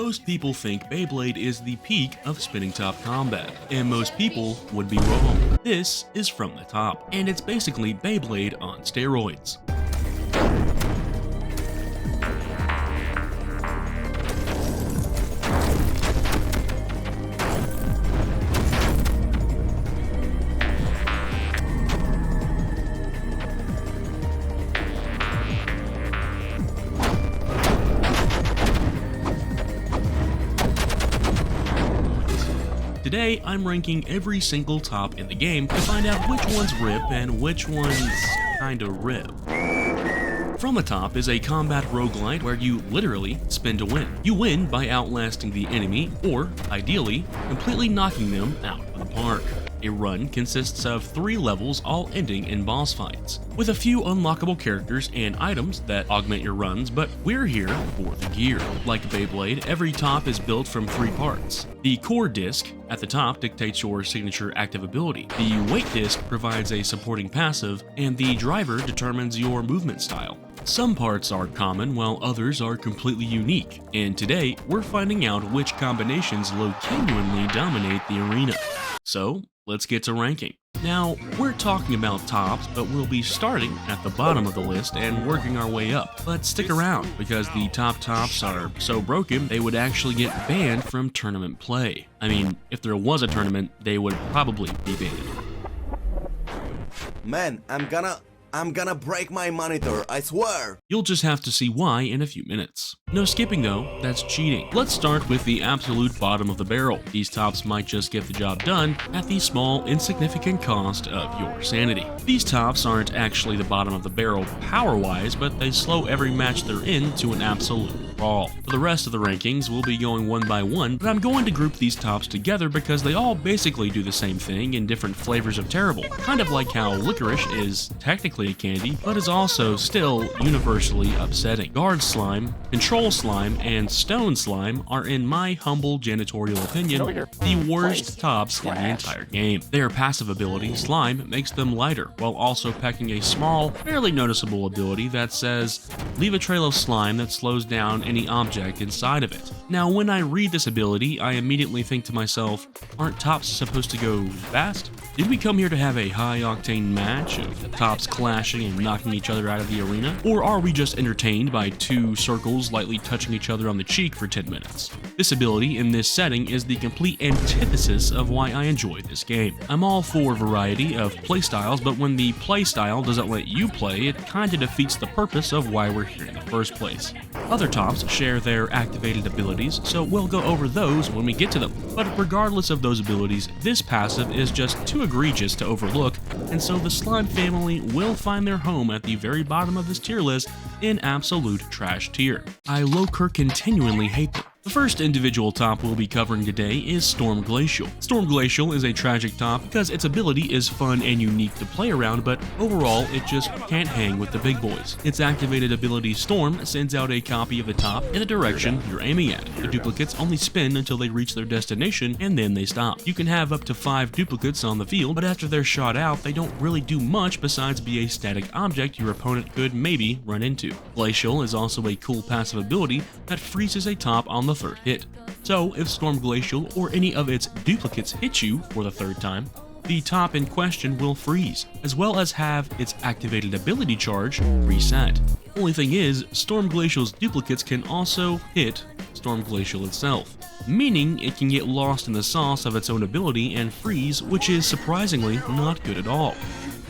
Most people think Beyblade is the peak of spinning top combat, and most people would be wrong. This is From the Top, and it's basically Beyblade on steroids. Today, I'm ranking every single top in the game to find out which ones rip and which ones kinda rip. From the Top is a combat roguelite where you literally spin to win. You win by outlasting the enemy, or, ideally, completely knocking them out of the park. A run consists of 3 levels, all ending in boss fights, with a few unlockable characters and items that augment your runs, but we're here for the gear. Like Beyblade, every top is built from 3 parts. The core disc at the top dictates your signature active ability, the weight disc provides a supporting passive, and the driver determines your movement style. Some parts are common while others are completely unique, and today we're finding out which combinations genuinely dominate the arena. So, let's get to ranking. Now, we're talking about tops, but we'll be starting at the bottom of the list and working our way up. But stick around, because the top tops are so broken, they would actually get banned from tournament play. I mean, if there was a tournament, they would probably be banned. Man, I'm gonna break my monitor, I swear! You'll just have to see why in a few minutes. No skipping though, that's cheating. Let's start with the absolute bottom of the barrel. These tops might just get the job done at the small, insignificant cost of your sanity. These tops aren't actually the bottom of the barrel power-wise, but they slow every match they're in to an absolute crawl. For the rest of the rankings, we'll be going one by one, but I'm going to group these tops together because they all basically do the same thing in different flavors of terrible. Kind of like how licorice is technically a candy, but is also still universally upsetting. Guard slime, control slime, and stone slime are, in my humble janitorial opinion, the worst tops in the entire game. Their passive ability, slime, makes them lighter, while also packing a small, fairly noticeable ability that says, leave a trail of slime that slows down any object inside of it. Now, when I read this ability, I immediately think to myself, aren't tops supposed to go fast? Did we come here to have a high-octane match of tops clashing and knocking each other out of the arena? Or are we just entertained by 2 circles lightly touching each other on the cheek for 10 minutes? This ability in this setting is the complete antithesis of why I enjoy this game. I'm all for variety of playstyles, but when the playstyle doesn't let you play, it kinda defeats the purpose of why we're here in the first place. Other tops share their activated abilities, so we'll go over those when we get to them. But regardless of those abilities, this passive is just too egregious to overlook, and so the slime family will find their home at the very bottom of this tier list in absolute trash tier. I continually hate them. The first individual top we'll be covering today is Storm Glacial. Storm Glacial is a tragic top because its ability is fun and unique to play around, but overall it just can't hang with the big boys. Its activated ability Storm sends out a copy of the top in the direction you're aiming at. The duplicates only spin until they reach their destination and then they stop. You can have up to 5 duplicates on the field, but after they're shot out, they don't really do much besides be a static object your opponent could maybe run into. Glacial is also a cool passive ability that freezes a top on the 3rd hit. So if Storm Glacial or any of its duplicates hit you for the 3rd time, the top in question will freeze, as well as have its activated ability charge reset. Only thing is, Storm Glacial's duplicates can also hit Storm Glacial itself, meaning it can get lost in the sauce of its own ability and freeze, which is surprisingly not good at all.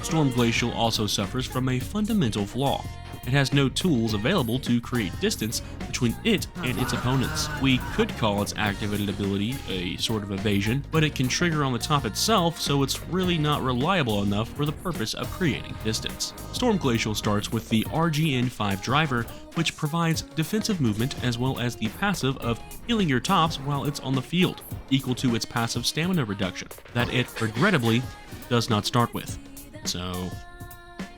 Storm Glacial also suffers from a fundamental flaw. It has no tools available to create distance between it and its opponents. We could call its activated ability a sort of evasion, but it can trigger on the top itself, so it's really not reliable enough for the purpose of creating distance. Storm Glacial starts with the RGN5 driver, which provides defensive movement as well as the passive of healing your tops while it's on the field, equal to its passive stamina reduction, that it regrettably does not start with. So,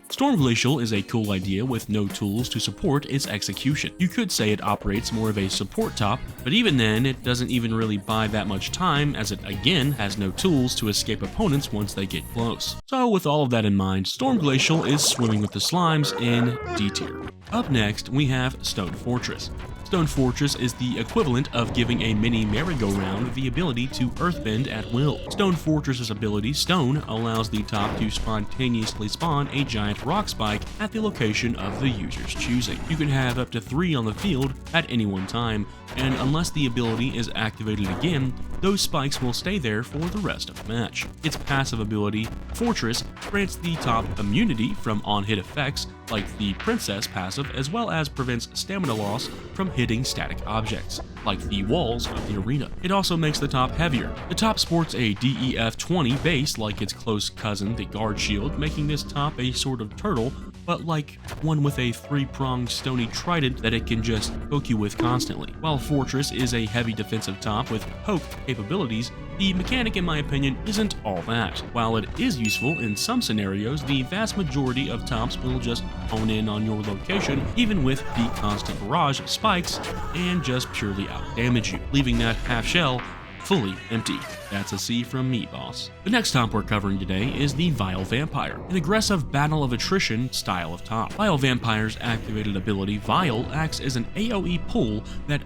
Storm Glacial is a cool idea with no tools to support its execution. You could say it operates more of a support top, but even then, it doesn't even really buy that much time as it again has no tools to escape opponents once they get close. So with all of that in mind, Storm Glacial is swimming with the slimes in D tier. Up next, we have Stone Fortress. Stone Fortress is the equivalent of giving a mini merry-go-round the ability to earthbend at will. Stone Fortress's ability, Stone, allows the top to spontaneously spawn a giant rock spike at the location of the user's choosing. You can have up to 3 on the field at any one time, and unless the ability is activated again, those spikes will stay there for the rest of the match. Its passive ability, Fortress, grants the top immunity from on-hit effects like the Princess passive, as well as prevents stamina loss from hitting static objects, like the walls of the arena. It also makes the top heavier. The top sports a DEF 20 base like its close cousin, the Guard Shield, making this top a sort of turtle, but like one with a 3-pronged stony trident that it can just poke you with constantly. While Fortress is a heavy defensive top with poke capabilities, the mechanic, in my opinion, isn't all that. While it is useful in some scenarios, the vast majority of tops will just hone in on your location, even with the constant barrage of spikes, and just purely out-damage you, leaving that half shell fully empty. That's a C from me, boss. The next top we're covering today is the Vile Vampire, an aggressive battle of attrition style of top. Vile Vampire's activated ability, Vile, acts as an AoE pull that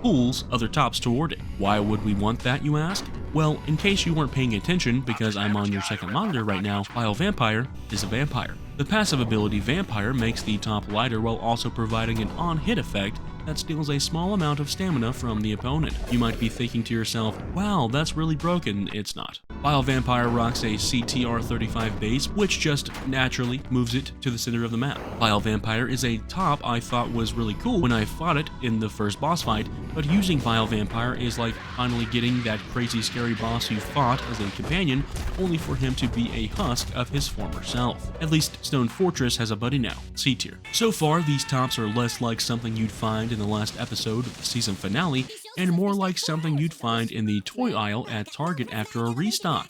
pulls other tops toward it. Why would we want that, you ask? Well, in case you weren't paying attention, because I'm on your second monitor right now, Vile Vampire is a vampire. The passive ability Vampire makes the top lighter while also providing an on-hit effect that steals a small amount of stamina from the opponent. You might be thinking to yourself, wow, that's really broken. It's not. Vile Vampire rocks a CTR-35 base, which just naturally moves it to the center of the map. Vile Vampire is a top I thought was really cool when I fought it in the first boss fight, but using Vile Vampire is like finally getting that crazy scary boss you fought as a companion, only for him to be a husk of his former self. At least Stone Fortress has a buddy now, C tier. So far, these tops are less like something you'd find in the last episode of the season finale, and more like something you'd find in the toy aisle at Target after a restock,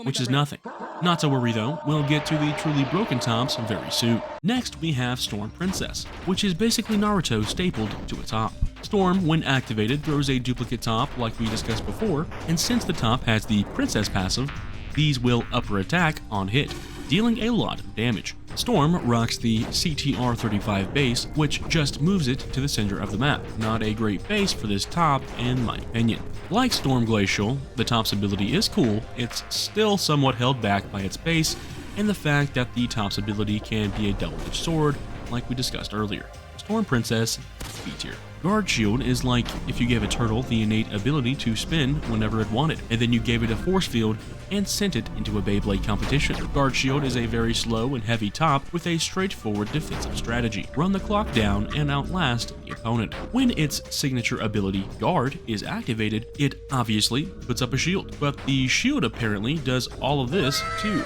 which is nothing. Not to worry though, we'll get to the truly broken tops very soon. Next, we have Storm Princess, which is basically Naruto stapled to a top. Storm, when activated, throws a duplicate top like we discussed before, and since the top has the Princess passive, these will upper attack on hit, dealing a lot of damage. Storm rocks the CTR-35 base, which just moves it to the center of the map. Not a great base for this top, in my opinion. Like Storm Glacial, the top's ability is cool, it's still somewhat held back by its base, and the fact that the top's ability can be a double-edged sword, like we discussed earlier. Storm Princess, B tier. Guard Shield is like if you gave a turtle the innate ability to spin whenever it wanted, and then you gave it a force field and sent it into a Beyblade competition. Guard Shield is a very slow and heavy top with a straightforward defensive strategy. Run the clock down and outlast the opponent. When its signature ability, Guard, is activated, it obviously puts up a shield, but the shield apparently does all of this too.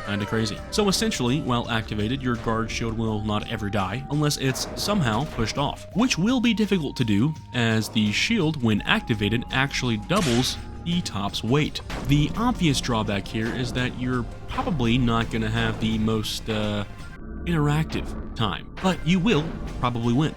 Kinda crazy. So essentially, while activated, your Guard Shield will not ever die unless it's somehow pushed off, which will be difficult to do as the shield, when activated, actually doubles the top's weight. The obvious drawback here is that you're probably not going to have the most interactive time, but you will probably win.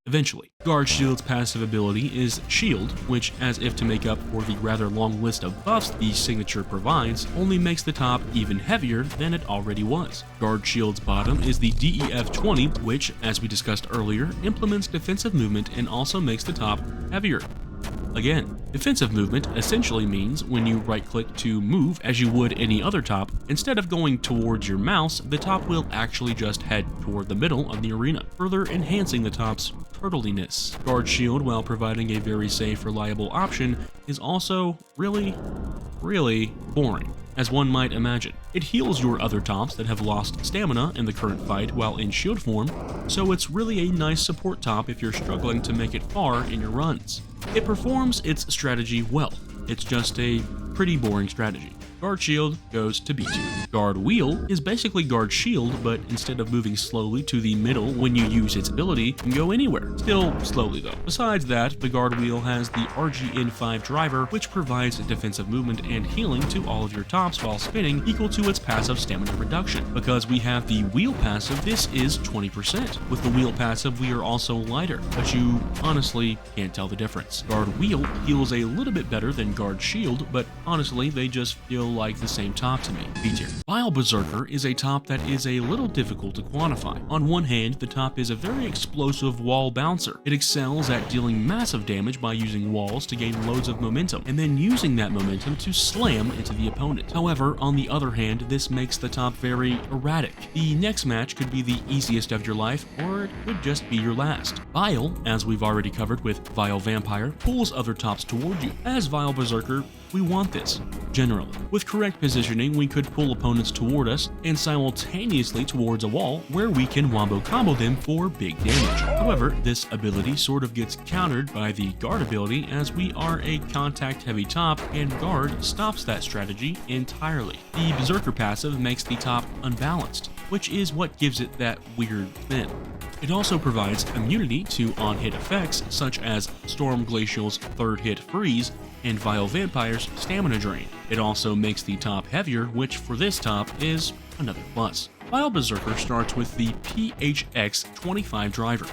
Eventually. Guard Shield's passive ability is Shield, which, as if to make up for the rather long list of buffs the signature provides, only makes the top even heavier than it already was. Guard Shield's bottom is the DEF 20, which, as we discussed earlier, implements defensive movement and also makes the top heavier. Again, defensive movement essentially means when you right-click to move as you would any other top, instead of going towards your mouse, the top will actually just head toward the middle of the arena, further enhancing the top's turtliness. Guard Shield, while providing a very safe, reliable option, is also really boring, as one might imagine. It heals your other tops that have lost stamina in the current fight while in shield form, so it's really a nice support top if you're struggling to make it far in your runs. It performs its strategy well, it's just a pretty boring strategy. Guard Shield goes to B2. Guard Wheel is basically Guard Shield, but instead of moving slowly to the middle when you use its ability, you can go anywhere. Still slowly though. Besides that, the Guard Wheel has the RGN5 driver, which provides defensive movement and healing to all of your tops while spinning, equal to its passive stamina reduction. Because we have the Wheel passive, this is 20%. With the Wheel passive, we are also lighter, but you honestly can't tell the difference. Guard Wheel heals a little bit better than Guard Shield, but honestly, they just feel like the same top to me. B tier. Vile Berserker is a top that is a little difficult to quantify. On one hand, the top is a very explosive wall bouncer. It excels at dealing massive damage by using walls to gain loads of momentum, and then using that momentum to slam into the opponent. However, on the other hand, this makes the top very erratic. The next match could be the easiest of your life, or it could just be your last. Vile, as we've already covered with Vile Vampire, pulls other tops toward you. As Vile Berserker, we want this, generally. With correct positioning, we could pull opponents toward us and simultaneously towards a wall where we can wombo combo them for big damage. However, this ability sort of gets countered by the guard ability, as we are a contact heavy top and guard stops that strategy entirely. The Berserker passive makes the top unbalanced, which is what gives it that weird spin. It also provides immunity to on-hit effects such as Storm Glacial's third hit freeze and Vile Vampire's stamina drain. It also makes the top heavier, which for this top is another plus. Vile Berserker starts with the PHX-25 driver,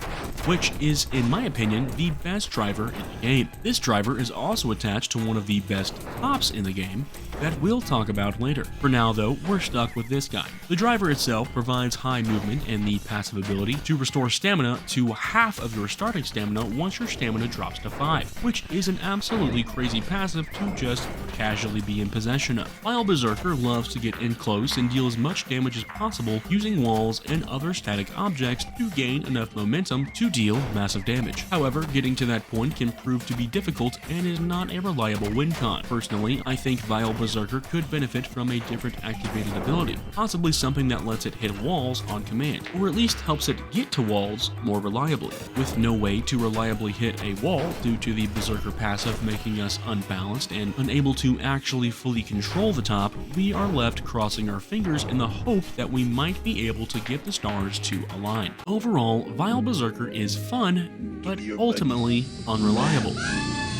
which is, in my opinion, the best driver in the game. This driver is also attached to one of the best tops in the game that we'll talk about later. For now though, we're stuck with this guy. The driver itself provides high movement and the passive ability to restore stamina to half of your starting stamina once your stamina drops to 5, which is an absolutely crazy passive to just casually be in possession of. Vile Berserker loves to get in close and deal as much damage as possible using walls and other static objects to gain enough momentum to deal massive damage. However, getting to that point can prove to be difficult and is not a reliable win con. Personally, I think Vile Berserker could benefit from a different activated ability, possibly something that lets it hit walls on command, or at least helps it get to walls more reliably. With no way to reliably hit a wall due to the Berserker passive making us unbalanced and unable to actually fully control the top, we are left crossing our fingers in the hope that we might be able to get the stars to align. Overall, Vile Berserker is fun, but ultimately unreliable.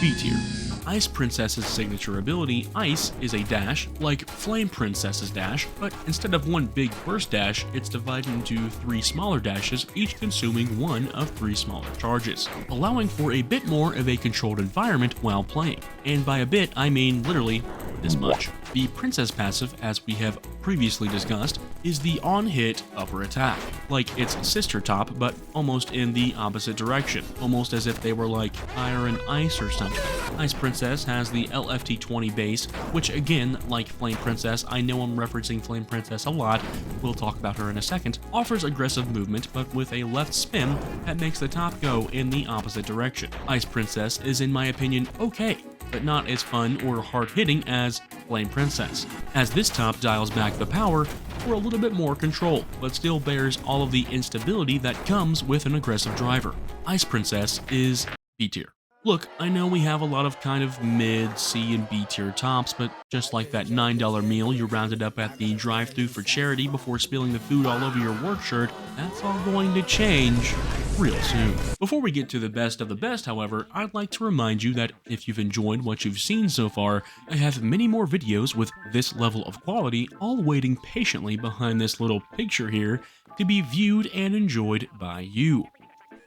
B tier. Ice Princess's signature ability, Ice, is a dash, like Flame Princess's dash, but instead of one big burst dash, it's divided into 3 smaller dashes, each consuming one of 3 smaller charges, allowing for a bit more of a controlled environment while playing. And by a bit, I mean literally this much. The Princess passive, as we have previously discussed, is the on-hit upper attack, like its sister top, but almost in the opposite direction, almost as if they were like fire and ice or something. Ice Princess has the LFT-20 base, which again, like Flame Princess, I know I'm referencing Flame Princess a lot, we'll talk about her in a second, offers aggressive movement, but with a left spin that makes the top go in the opposite direction. Ice Princess is, in my opinion, okay, but not as fun or hard-hitting as Flame Princess, as this top dials back the power for a little bit more control, but still bears all of the instability that comes with an aggressive driver. Ice Princess is B tier. Look, I know we have a lot of kind of mid, C, and B tier tops, but just like that $9 meal you rounded up at the drive-thru for charity before spilling the food all over your work shirt, that's all going to change real soon. Before we get to the best of the best, however, I'd like to remind you that if you've enjoyed what you've seen so far, I have many more videos with this level of quality all waiting patiently behind this little picture here to be viewed and enjoyed by you.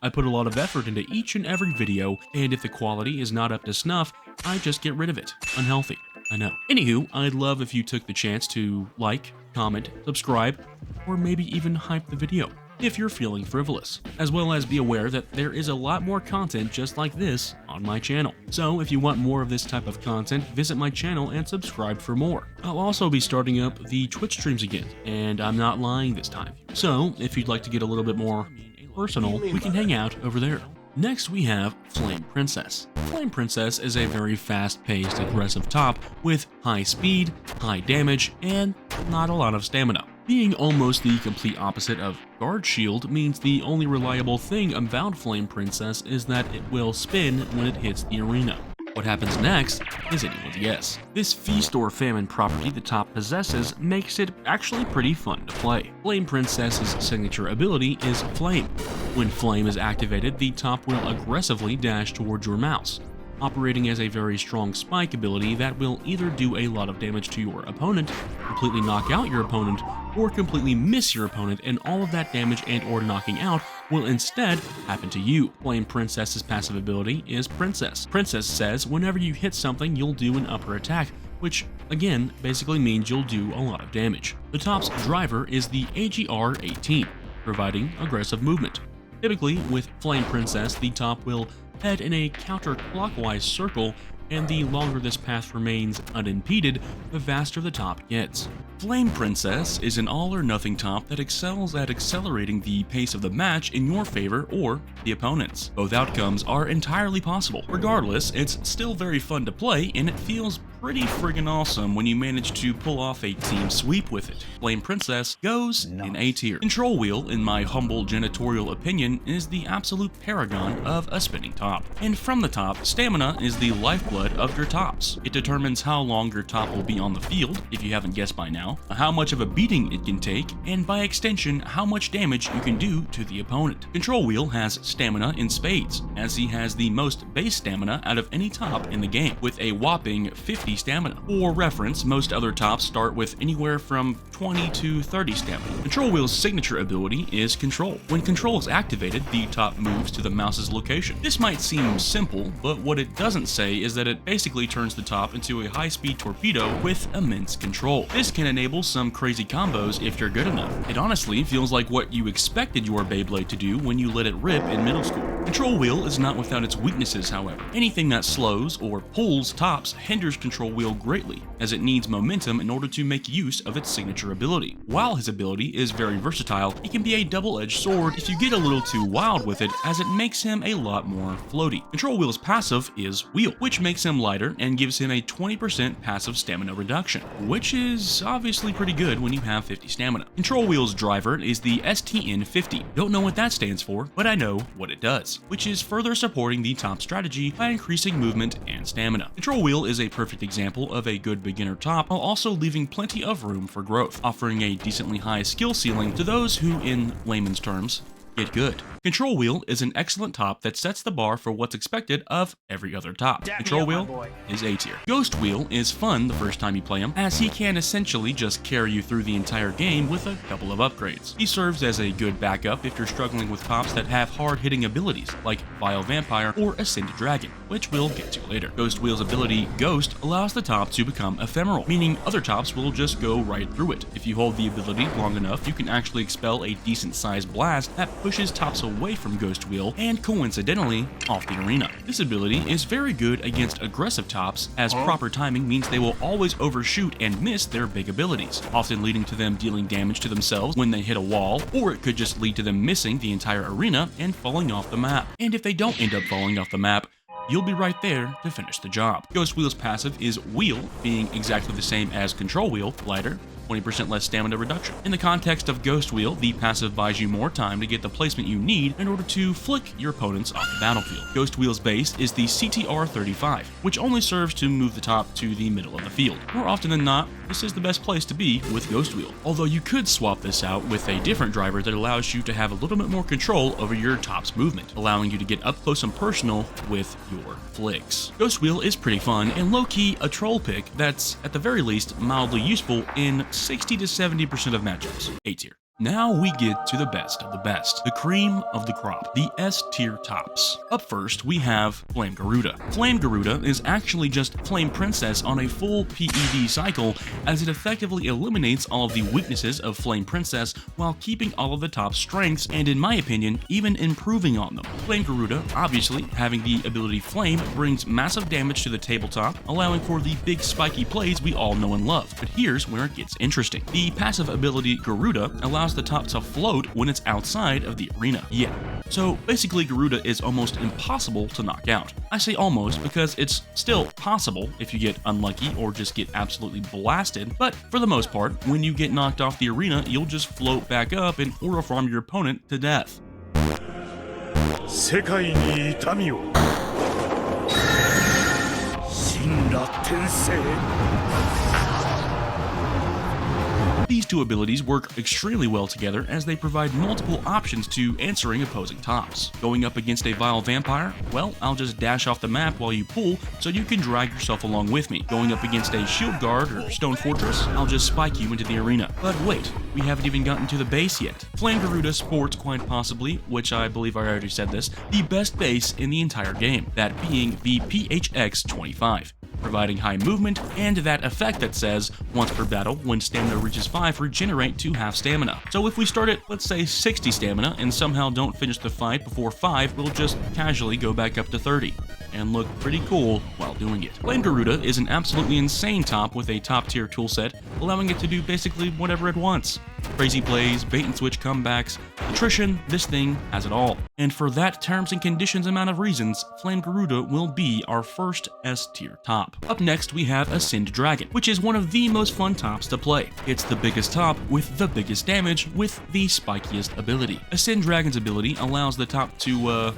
I put a lot of effort into each and every video, and if the quality is not up to snuff, I just get rid of it. Unhealthy, I know. Anywho, I'd love if you took the chance to like, comment, subscribe, or maybe even hype the video, if you're feeling frivolous, as well as be aware that there is a lot more content just like this on my channel. So if you want more of this type of content, visit my channel and subscribe for more. I'll also be starting up the Twitch streams again, and I'm not lying this time. So if you'd like to get a little bit more personal, we can hang out over there. Next we have Flame Princess. Flame Princess is a very fast-paced, aggressive top with high speed, high damage, and not a lot of stamina. Being almost the complete opposite of Guard Shield means the only reliable thing about Flame Princess is that it will spin when it hits the arena. What happens next is anyone's guess. This feast or famine property the top possesses makes it actually pretty fun to play. Flame Princess's signature ability is Flame. When Flame is activated, the top will aggressively dash towards your mouse, operating as a very strong spike ability that will either do a lot of damage to your opponent, completely knock out your opponent, or completely miss your opponent, and all of that damage and or knocking out will instead happen to you. Flame Princess's passive ability is Princess. Princess says whenever you hit something, you'll do an upper attack, which again basically means you'll do a lot of damage. The top's driver is the AGR-18, providing aggressive movement. Typically, with Flame Princess, the top will head in a counterclockwise circle, and the longer this path remains unimpeded, the faster the top gets. Flame Princess is an all-or-nothing top that excels at accelerating the pace of the match in your favor or the opponent's. Both outcomes are entirely possible. Regardless, it's still very fun to play, and it feels pretty friggin' awesome when you manage to pull off a team sweep with it. Flame Princess goes in A tier. Control Wheel, in my humble janitorial opinion, is the absolute paragon of a spinning top. And from the top, stamina is the lifeblood of your tops. It determines how long your top will be on the field, if you haven't guessed by now, how much of a beating it can take, and by extension, how much damage you can do to the opponent. Control Wheel has stamina in spades, as he has the most base stamina out of any top in the game, with a whopping 50 stamina. For reference, most other tops start with anywhere from 20 to 30 stamina. Control Wheel's signature ability is Control. When Control is activated, the top moves to the mouse's location. This might seem simple, but what it doesn't say is that it basically turns the top into a high-speed torpedo with immense control. This can enable some crazy combos if you're good enough. It honestly feels like what you expected your Beyblade to do when you let it rip in middle school. Control Wheel is not without its weaknesses, however. Anything that slows or pulls tops hinders Control Wheel greatly, as it needs momentum in order to make use of its signature ability. While his ability is very versatile, it can be a double-edged sword if you get a little too wild with it, as it makes him a lot more floaty. Control Wheel's passive is Wheel, which makes him lighter and gives him a 20% passive stamina reduction, which is obviously pretty good when you have 50 stamina. Control Wheel's driver is the STN-50. Don't know what that stands for, but I know what it does, which is further supporting the top strategy by increasing movement and stamina. Control Wheel is a perfect example of a good beginner top, while also leaving plenty of room for growth, offering a decently high skill ceiling to those who, in layman's terms, get good. Control Wheel is an excellent top that sets the bar for what's expected of every other top. Control Wheel is A tier. Ghost Wheel is fun the first time you play him, as he can essentially just carry you through the entire game with a couple of upgrades. He serves as a good backup if you're struggling with tops that have hard-hitting abilities, like Vile Vampire or Ascended Dragon, which we'll get to later. Ghost Wheel's ability, Ghost, allows the top to become ephemeral, meaning other tops will just go right through it. If you hold the ability long enough, you can actually expel a decent-sized blast that pushes tops away from Ghost Wheel and coincidentally off the arena. This ability is very good against aggressive tops, as proper timing means they will always overshoot and miss their big abilities, often leading to them dealing damage to themselves when they hit a wall, or it could just lead to them missing the entire arena and falling off the map. And if they don't end up falling off the map, you'll be right there to finish the job. Ghost Wheel's passive is Wheel, being exactly the same as Control Wheel, lighter, 20% less stamina reduction. In the context of Ghost Wheel, the passive buys you more time to get the placement you need in order to flick your opponents off the battlefield. Ghost Wheel's base is the CTR-35, which only serves to move the top to the middle of the field. More often than not, this is the best place to be with Ghost Wheel, although you could swap this out with a different driver that allows you to have a little bit more control over your top's movement, allowing you to get up close and personal with your flicks. Ghost Wheel is pretty fun and low-key a troll pick that's, at the very least, mildly useful in 60 to 70% of matchups. A tier. Now we get to the best of the best, the cream of the crop, the S-tier tops. Up first, we have Flame Garuda. Flame Garuda is actually just Flame Princess on a full PED cycle, as it effectively eliminates all of the weaknesses of Flame Princess while keeping all of the top strengths and, in my opinion, even improving on them. Flame Garuda, obviously, having the ability Flame, brings massive damage to the tabletop, allowing for the big spiky plays we all know and love. But here's where it gets interesting. The passive ability Garuda allows the top to float when it's outside of the arena. Yeah, so basically Garuda is almost impossible to knock out. I say almost because it's still possible if you get unlucky or just get absolutely blasted, but for the most part, when you get knocked off the arena, you'll just float back up and aura farm your opponent to death. 世界に痛みを神羅転生 These two abilities work extremely well together as they provide multiple options to answering opposing tops. Going up against a Vile Vampire? Well, I'll just dash off the map while you pull so you can drag yourself along with me. Going up against a Shield Guard or Stone Fortress? I'll just spike you into the arena. But wait, we haven't even gotten to the base yet. Flame Garuda sports quite possibly, which I believe I already said this, the best base in the entire game, that being the PHX-25. providing high movement and that effect that says, once per battle, when stamina reaches 5, regenerate to half stamina. So if we start at, let's say, 60 stamina and somehow don't finish the fight before 5, we'll just casually go back up to 30 and look pretty cool while doing it. Flame Garuda is an absolutely insane top with a top-tier toolset, allowing it to do basically whatever it wants. Crazy plays, bait-and-switch comebacks, attrition, this thing has it all. And for that terms and conditions amount of reasons, Flame Garuda will be our first S-tier top. Up next, we have Ascend Dragon, which is one of the most fun tops to play. It's the biggest top with the biggest damage with the spikiest ability. Ascend Dragon's ability allows the top to,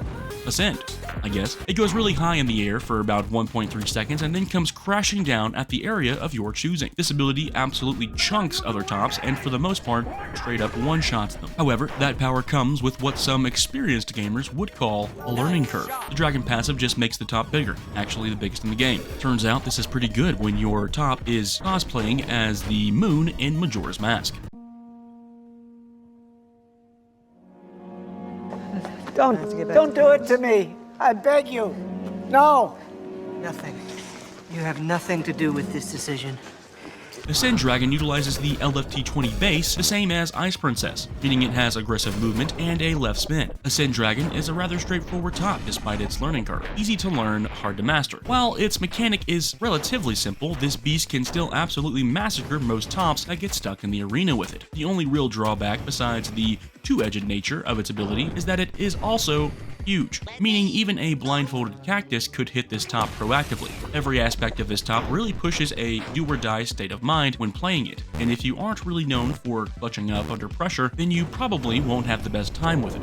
ascend, I guess. It goes really high in the air for about 1.3 seconds and then comes crashing down at the area of your choosing. This ability absolutely chunks other tops and for the most part, straight up one-shots them. However, that power comes with what some experienced gamers would call a learning curve. The Dragon passive just makes the top bigger, actually the biggest in the game. Turns out this is pretty good when your top is cosplaying as the moon in Majora's Mask. Don't do it to me. I beg you. No. Nothing. You have nothing to do with this decision. Ascend Dragon utilizes the LFT20 base, the same as Ice Princess, meaning it has aggressive movement and a left spin. Ascend Dragon is a rather straightforward top despite its learning curve. Easy to learn, hard to master. While its mechanic is relatively simple, this beast can still absolutely massacre most tops that get stuck in the arena with it. The only real drawback besides the two-edged nature of its ability is that it is also huge, meaning even a blindfolded cactus could hit this top proactively. Every aspect of this top really pushes a do-or-die state of mind when playing it, and if you aren't really known for clutching up under pressure, then you probably won't have the best time with it.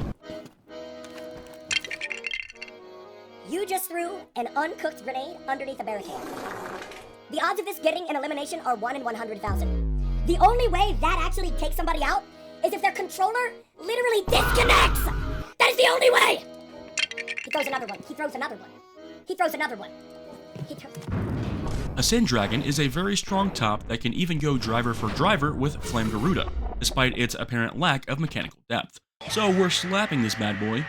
You just threw an uncooked grenade underneath a barricade. The odds of this getting an elimination are 1 in 100,000. The only way that actually takes somebody out is if their controller literally disconnects! That is the only way! He throws another one. He throws another one. He throws another one. He throws... Ascend Dragon is a very strong top that can even go driver for driver with Flame Garuda, despite its apparent lack of mechanical depth. So we're slapping this bad boy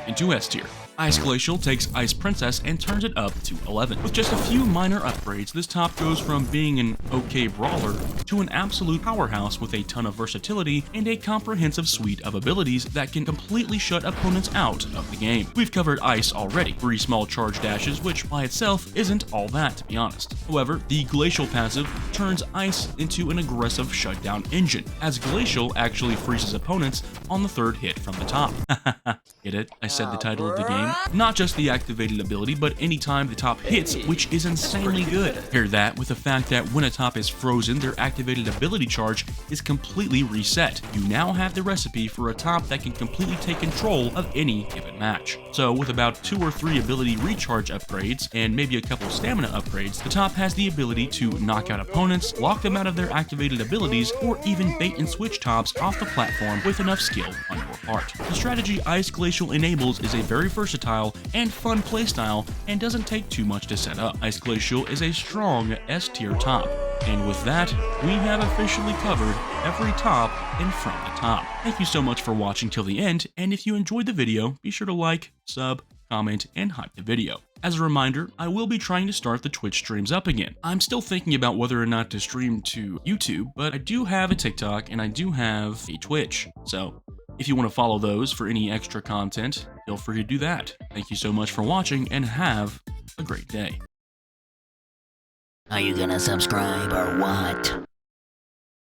into S tier. Ice Glacial takes Ice Princess and turns it up to 11. With just a few minor upgrades, this top goes from being an okay brawler to an absolute powerhouse with a ton of versatility and a comprehensive suite of abilities that can completely shut opponents out of the game. We've covered Ice already, 3 small charge dashes, which by itself isn't all that, to be honest. However, the Glacial passive turns Ice into an aggressive shutdown engine, as Glacial actually freezes opponents on the 3rd hit from the top. Get it? I said the title of the game. Not just the activated ability, but anytime the top hits, which is insanely good. Pair that with the fact that when a top is frozen, their activated ability charge is completely reset. You now have the recipe for a top that can completely take control of any given match. So with about 2 or 3 ability recharge upgrades, and maybe a couple stamina upgrades, the top has the ability to knock out opponents, lock them out of their activated abilities, or even bait and switch tops off the platform with enough skill on your part. The strategy Ice Glacial enables is a very versatile and fun playstyle and doesn't take too much to set up. Ice Glacial is a strong S-tier top. And with that, we have officially covered every top and from the top. Thank you so much for watching till the end, and if you enjoyed the video, be sure to like, sub, comment, and hype the video. As a reminder, I will be trying to start the Twitch streams up again. I'm still thinking about whether or not to stream to YouTube, but I do have a TikTok and I do have a Twitch, so if you want to follow those for any extra content, feel free to do that. Thank you so much for watching and have a great day. Are you gonna subscribe or what?